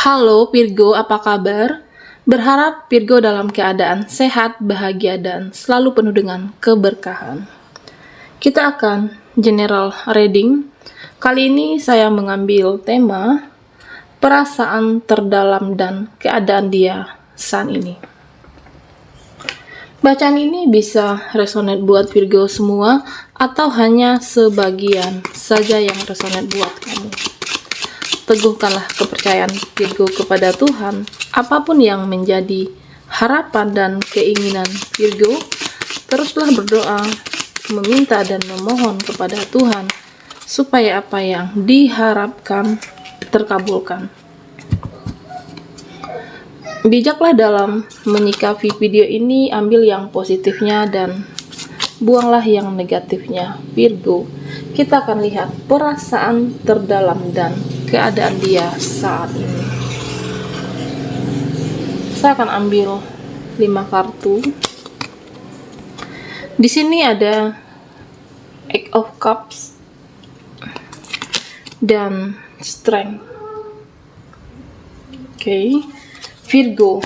Halo Virgo, apa kabar? Berharap Virgo dalam keadaan sehat, bahagia, dan selalu penuh dengan keberkahan. Kita akan general reading. Kali ini saya mengambil tema perasaan terdalam dan keadaan dia saat ini. Bacaan ini bisa resonate buat Virgo semua atau hanya sebagian saja yang resonate buat kamu. Teguhkanlah kepercayaan Virgo kepada Tuhan, apapun yang menjadi harapan dan keinginan Virgo, teruslah berdoa, meminta dan memohon kepada Tuhan, supaya apa yang diharapkan terkabulkan. Bijaklah dalam menyikapi video ini, ambil yang positifnya dan buanglah yang negatifnya. Virgo, kita akan lihat perasaan terdalam dan keadaan dia saat ini. Saya akan ambil 5 kartu. Di sini ada Eight of Cups dan Strength. Oke. Virgo.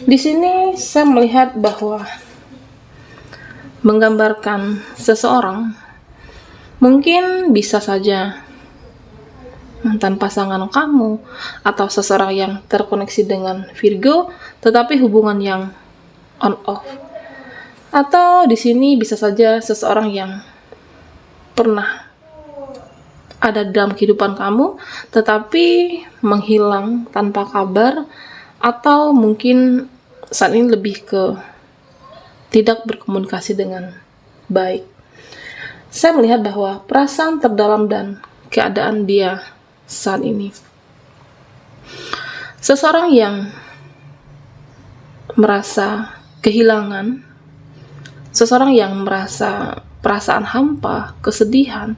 Di sini saya melihat bahwa menggambarkan seseorang, mungkin bisa saja mantan pasangan kamu atau seseorang yang terkoneksi dengan Virgo, tetapi hubungan yang on off. Atau di sini bisa saja seseorang yang pernah ada dalam kehidupan kamu, tetapi menghilang tanpa kabar, atau mungkin saat ini lebih ke tidak berkomunikasi dengan baik. Saya melihat bahwa perasaan terdalam dan keadaan dia saat ini, seseorang yang merasa kehilangan, seseorang yang merasa perasaan hampa, kesedihan.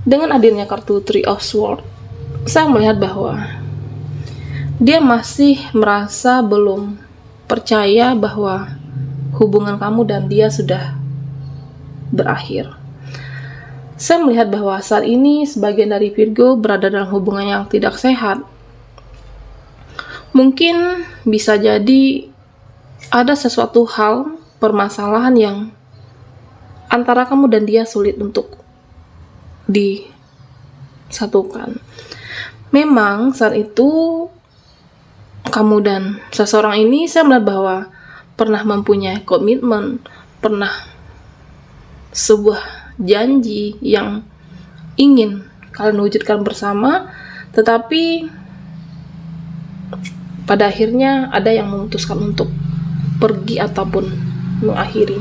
Dengan hadirnya kartu Three of Swords, saya melihat bahwa dia masih merasa belum percaya bahwa hubungan kamu dan dia sudah berakhir. Saya melihat bahwa saat ini sebagian dari Virgo berada dalam hubungan yang tidak sehat. Mungkin bisa jadi ada sesuatu hal, permasalahan yang antara kamu dan dia sulit untuk disatukan. Memang saat itu kamu dan seseorang ini, saya melihat bahwa pernah mempunyai komitmen, pernah sebuah janji yang ingin kalian wujudkan bersama, tetapi pada akhirnya ada yang memutuskan untuk pergi ataupun mengakhiri.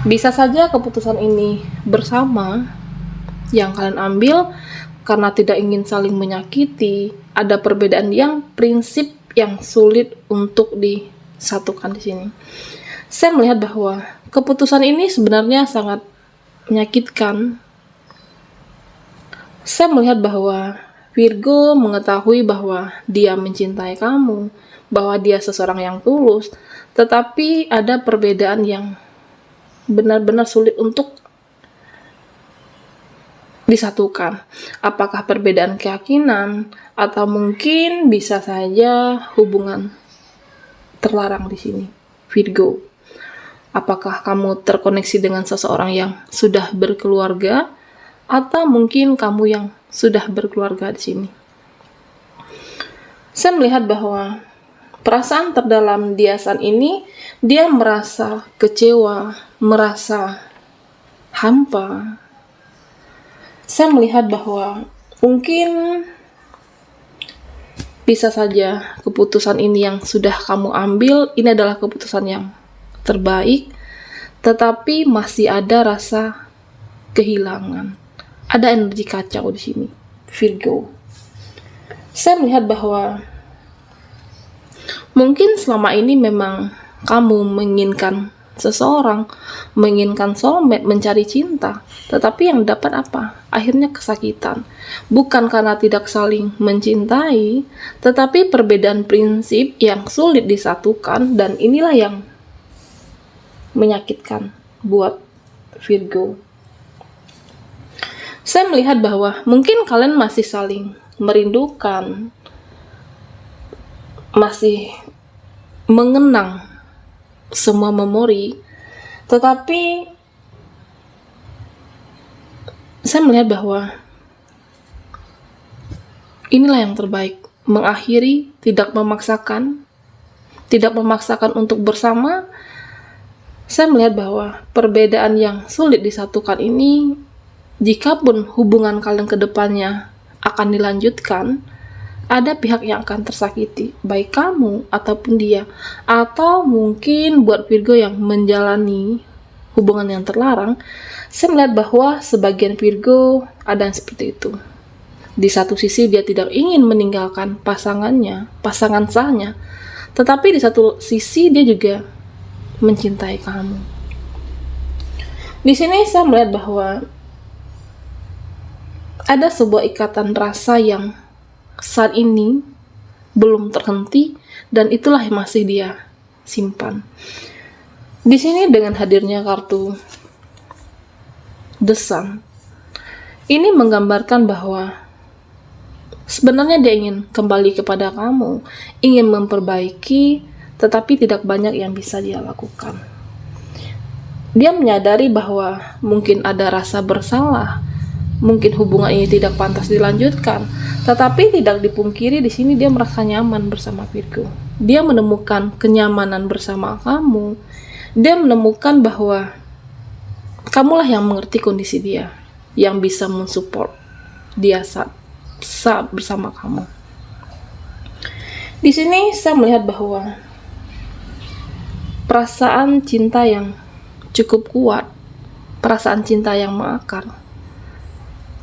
Bisa saja keputusan ini bersama yang kalian ambil karena tidak ingin saling menyakiti, ada perbedaan yang prinsip yang sulit untuk disatukan di sini. Saya melihat bahwa keputusan ini sebenarnya sangat menyakitkan. Saya melihat bahwa Virgo mengetahui bahwa dia mencintai kamu, bahwa dia seseorang yang tulus, tetapi ada perbedaan yang benar-benar sulit untuk disatukan. Apakah perbedaan keyakinan, atau mungkin bisa saja hubungan terlarang di sini, Virgo. Apakah kamu terkoneksi dengan seseorang yang sudah berkeluarga, atau mungkin kamu yang sudah berkeluarga di sini. Saya melihat bahwa perasaan terdalam dia saat ini, dia merasa kecewa, merasa hampa. Saya melihat bahwa mungkin bisa saja keputusan ini yang sudah kamu ambil, ini adalah keputusan yang terbaik, tetapi masih ada rasa kehilangan. Ada energi kacau di sini, Virgo. Saya melihat bahwa mungkin selama ini memang kamu menginginkan seseorang, menginginkan soulmate, mencari cinta, tetapi yang dapat apa? Akhirnya kesakitan. Bukan karena tidak saling mencintai, tetapi perbedaan prinsip yang sulit disatukan, dan inilah yang menyakitkan buat Virgo. Saya melihat bahwa mungkin kalian masih saling merindukan, masih mengenang semua memori, tetapi saya melihat bahwa inilah yang terbaik, mengakhiri, tidak memaksakan untuk bersama. Saya melihat bahwa perbedaan yang sulit disatukan ini, jikapun hubungan kalian ke depannya akan dilanjutkan, ada pihak yang akan tersakiti, baik kamu ataupun dia. Atau mungkin buat Virgo yang menjalani hubungan yang terlarang, saya melihat bahwa sebagian Virgo ada yang seperti itu. Di satu sisi dia tidak ingin meninggalkan pasangan sahnya, tetapi di satu sisi dia juga mencintai kamu. Di sini saya melihat bahwa ada sebuah ikatan rasa yang saat ini belum terhenti, dan itulah yang masih dia simpan. Di sini dengan hadirnya kartu The Sun, ini menggambarkan bahwa sebenarnya dia ingin kembali kepada kamu, ingin memperbaiki, tetapi tidak banyak yang bisa dia lakukan. Dia menyadari bahwa mungkin ada rasa bersalah, mungkin hubungan ini tidak pantas dilanjutkan, tetapi tidak dipungkiri di sini dia merasa nyaman bersama Virgo. Dia menemukan kenyamanan bersama kamu. Dia menemukan bahwa kamulah yang mengerti kondisi dia, yang bisa mensupport dia saat bersama kamu. Di sini saya melihat bahwa perasaan cinta yang cukup kuat, perasaan cinta yang mengakar,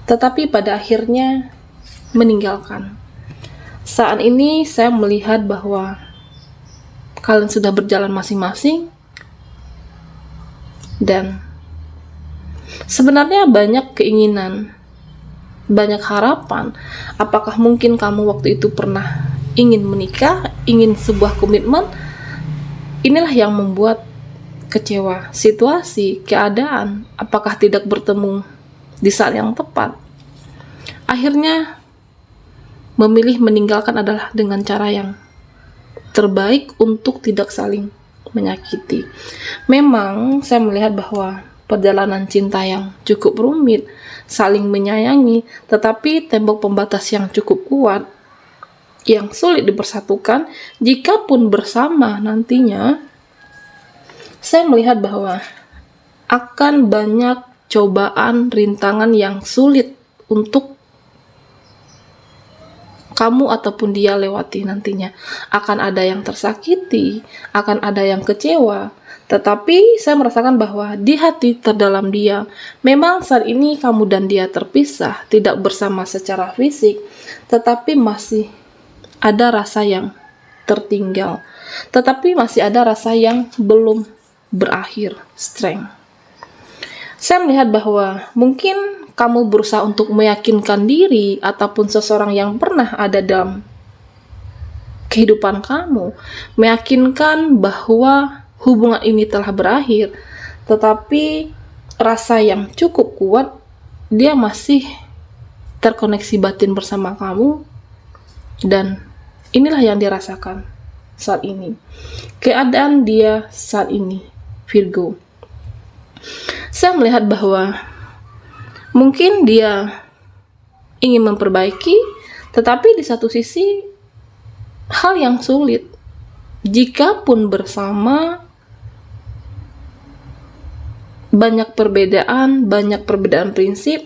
tetapi pada akhirnya meninggalkan. Saat ini saya melihat bahwa kalian sudah berjalan masing-masing, dan sebenarnya banyak keinginan, banyak harapan. Apakah mungkin kamu waktu itu pernah ingin menikah, ingin sebuah komitmen? Inilah yang membuat kecewa. Situasi, keadaan, apakah tidak bertemu di saat yang tepat. Akhirnya memilih meninggalkan adalah dengan cara yang terbaik untuk tidak saling menyakiti. Memang saya melihat bahwa perjalanan cinta yang cukup rumit, saling menyayangi, tetapi tembok pembatas yang cukup kuat, yang sulit dipersatukan. Jikapun bersama nantinya, saya melihat bahwa akan banyak cobaan, rintangan yang sulit untuk kamu ataupun dia lewati nantinya. Akan ada yang tersakiti, akan ada yang kecewa, tetapi saya merasakan bahwa di hati terdalam dia, memang saat ini kamu dan dia terpisah, tidak bersama secara fisik, tetapi masih ada rasa yang tertinggal, tetapi masih ada rasa yang belum berakhir, strength. Saya melihat bahwa mungkin kamu berusaha untuk meyakinkan diri ataupun seseorang yang pernah ada dalam kehidupan kamu, meyakinkan bahwa hubungan ini telah berakhir, tetapi rasa yang cukup kuat, dia masih terkoneksi batin bersama kamu, dan inilah yang dirasakan saat ini. Keadaan dia saat ini, Virgo. Saya melihat bahwa mungkin dia ingin memperbaiki, tetapi di satu sisi hal yang sulit. Jikapun bersama, banyak perbedaan prinsip.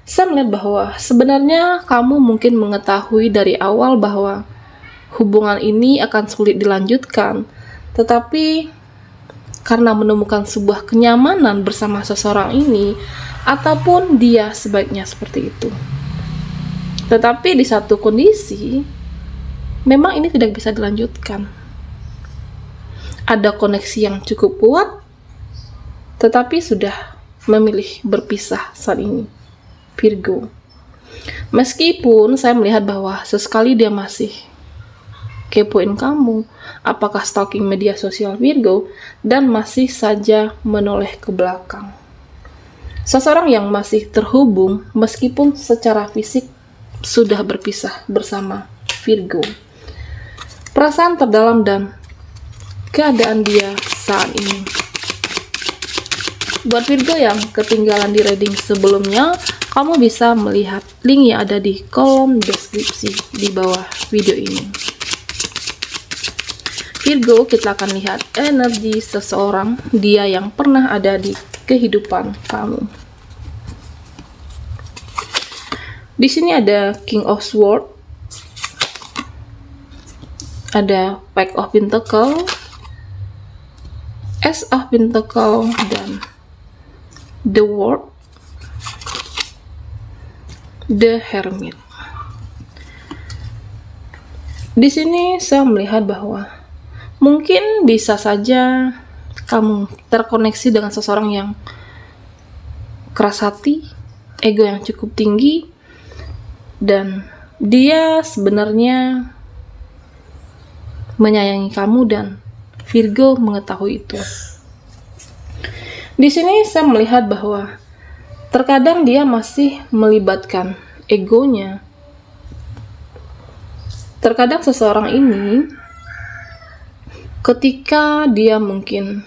Saya melihat bahwa sebenarnya kamu mungkin mengetahui dari awal bahwa hubungan ini akan sulit dilanjutkan, tetapi karena menemukan sebuah kenyamanan bersama seseorang ini, ataupun dia sebaiknya seperti itu. Tetapi di satu kondisi, memang ini tidak bisa dilanjutkan. Ada koneksi yang cukup kuat, tetapi sudah memilih berpisah saat ini, Virgo. Meskipun saya melihat bahwa sesekali dia masih kepoin kamu, apakah stalking media sosial Virgo, dan masih saja menoleh ke belakang. Seseorang yang masih terhubung meskipun secara fisik sudah berpisah bersama Virgo. perasaan terdalam dan keadaan dia saat ini. Buat Virgo yang ketinggalan di reading sebelumnya, kamu bisa melihat link yang ada di kolom deskripsi di bawah video ini. Virgo, kita akan lihat energi seseorang, dia yang pernah ada di kehidupan kamu. Di sini ada King of Swords, ada Page of Pentacles, Ace of Pentacles, dan The World, The Hermit. Di sini saya melihat bahwa mungkin bisa saja kamu terkoneksi dengan seseorang yang keras hati, ego yang cukup tinggi, dan dia sebenarnya menyayangi kamu dan Virgo mengetahui itu. Di sini saya melihat bahwa terkadang dia masih melibatkan egonya. Terkadang seseorang ini ketika dia mungkin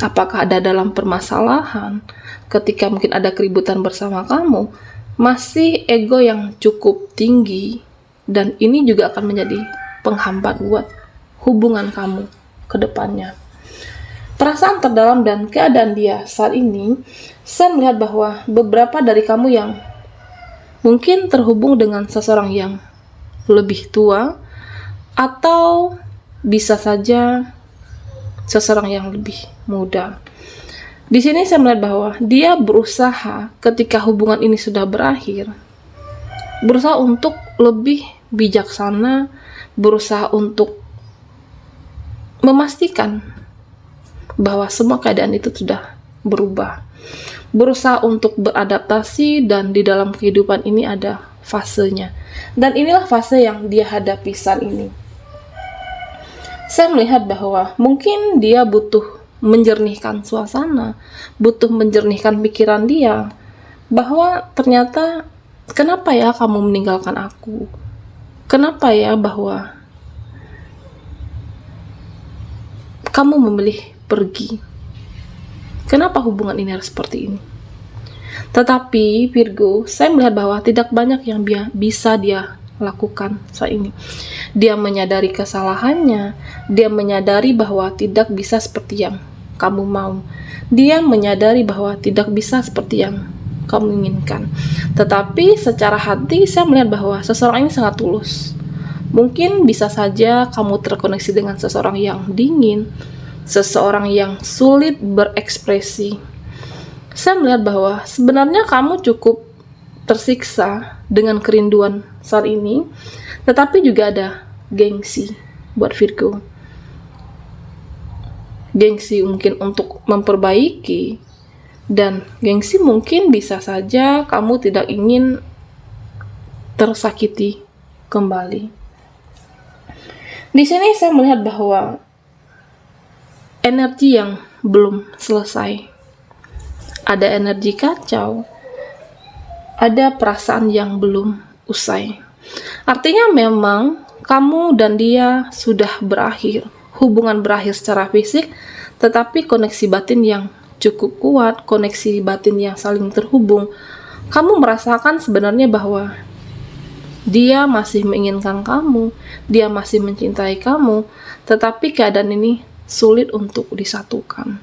apakah ada dalam permasalahan, ketika mungkin ada keributan bersama kamu, masih ego yang cukup tinggi, dan ini juga akan menjadi penghambat buat hubungan kamu ke depannya. Perasaan terdalam dan keadaan dia saat ini, saya melihat bahwa beberapa dari kamu yang mungkin terhubung dengan seseorang yang lebih tua, atau bisa saja seseorang yang lebih muda. Di sini saya melihat bahwa dia berusaha ketika hubungan ini sudah berakhir, berusaha untuk lebih bijaksana, berusaha untuk memastikan bahwa semua keadaan itu sudah berubah, berusaha untuk beradaptasi, dan di dalam kehidupan ini ada fasenya, dan inilah fase yang dia hadapi saat ini. Saya melihat bahwa mungkin dia butuh menjernihkan suasana, butuh menjernihkan pikiran dia, bahwa ternyata kenapa ya kamu meninggalkan aku, kenapa ya bahwa kamu memilih pergi, kenapa hubungan ini harus seperti ini. Tetapi Virgo, saya melihat bahwa tidak banyak yang bisa dia lakukan saat ini. Dia menyadari kesalahannya, dia menyadari bahwa tidak bisa seperti yang kamu mau, dia menyadari bahwa tidak bisa seperti yang kamu inginkan. Tetapi secara hati saya melihat bahwa seseorang ini sangat tulus. Mungkin bisa saja kamu terkoneksi dengan seseorang yang dingin, seseorang yang sulit berekspresi. Saya melihat bahwa sebenarnya kamu cukup tersiksa dengan kerinduan saat ini, tetapi juga ada gengsi buat Virgo. Gengsi mungkin untuk memperbaiki, dan gengsi mungkin bisa saja kamu tidak ingin tersakiti kembali. Di sini saya melihat bahwa energi yang belum selesai, ada energi kacau, ada perasaan yang belum usai. Artinya memang kamu dan dia sudah berakhir, hubungan berakhir secara fisik, tetapi koneksi batin yang cukup kuat, koneksi batin yang saling terhubung. Kamu merasakan sebenarnya bahwa dia masih menginginkan kamu, dia masih mencintai kamu, tetapi keadaan ini sulit untuk disatukan.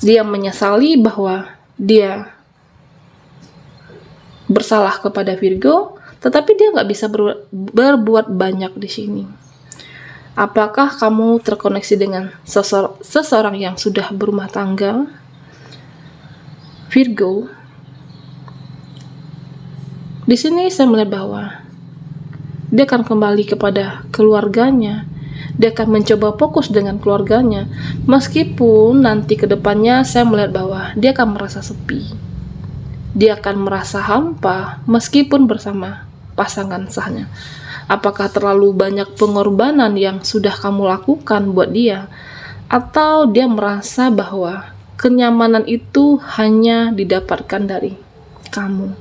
Dia menyesali bahwa dia bersalah kepada Virgo, tetapi dia nggak bisa berbuat banyak di sini. Apakah kamu terkoneksi dengan seseorang yang sudah berumah tangga? Virgo, di sini saya melihat bahwa dia akan kembali kepada keluarganya. Dia akan mencoba fokus dengan keluarganya, meskipun nanti ke depannya saya melihat bahwa dia akan merasa sepi. Dia akan merasa hampa meskipun bersama pasangan sahnya. Apakah terlalu banyak pengorbanan yang sudah kamu lakukan buat dia, atau dia merasa bahwa kenyamanan itu hanya didapatkan dari kamu.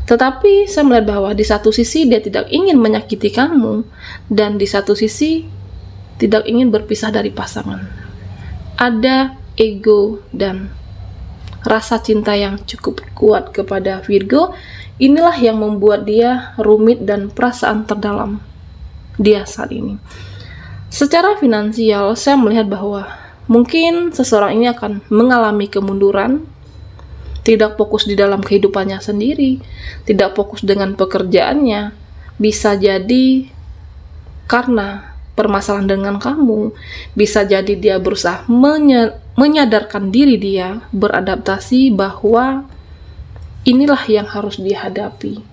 Tetapi saya melihat bahwa di satu sisi dia tidak ingin menyakiti kamu, dan di satu sisi tidak ingin berpisah dari pasangan. Ada ego dan rasa cinta yang cukup kuat kepada Virgo. Inilah yang membuat dia rumit dan perasaan terdalam dia saat ini. Secara finansial, saya melihat bahwa mungkin seseorang ini akan mengalami kemunduran, tidak fokus di dalam kehidupannya sendiri, tidak fokus dengan pekerjaannya. Bisa jadi karena permasalahan dengan kamu, bisa jadi dia berusaha menyadarkan diri dia, beradaptasi bahwa inilah yang harus dihadapi.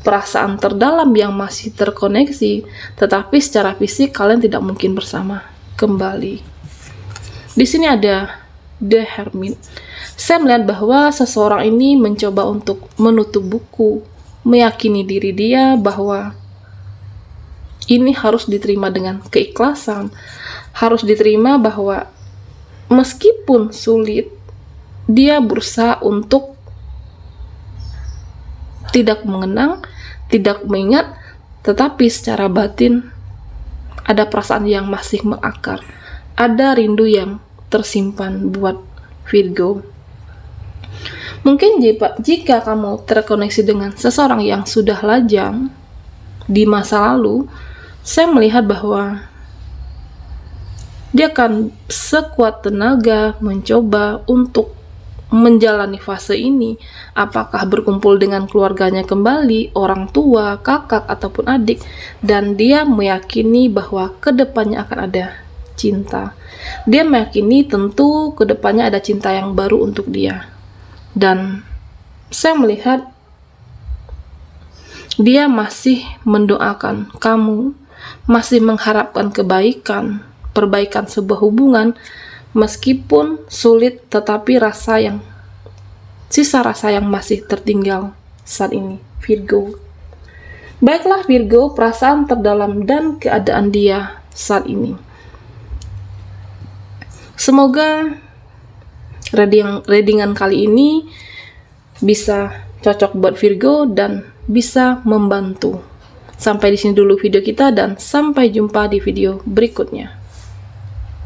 Perasaan terdalam yang masih terkoneksi, tetapi secara fisik kalian tidak mungkin bersama kembali. Di sini ada The Hermit. Saya melihat bahwa seseorang ini mencoba untuk menutup buku, meyakini diri dia bahwa ini harus diterima dengan keikhlasan, harus diterima bahwa meskipun sulit, dia berusaha untuk tidak mengenang, tidak mengingat, tetapi secara batin ada perasaan yang masih mengakar, ada rindu yang tersimpan buat Virgo. Mungkin jika kamu terkoneksi dengan seseorang yang sudah lajang di masa lalu, saya melihat bahwa dia akan sekuat tenaga mencoba untuk menjalani fase ini, apakah berkumpul dengan keluarganya kembali, orang tua, kakak, ataupun adik, dan dia meyakini bahwa kedepannya akan ada cinta. Dia meyakini tentu kedepannya ada cinta yang baru untuk dia. Dan saya melihat dia masih mendoakan kamu, masih mengharapkan kebaikan, perbaikan sebuah hubungan, meskipun sulit, tetapi sisa rasa yang masih tertinggal saat ini, Virgo. Baiklah Virgo, perasaan terdalam dan keadaan dia saat ini. Semoga readingan kali ini bisa cocok buat Virgo dan bisa membantu. Sampai di sini dulu video kita dan sampai jumpa di video berikutnya.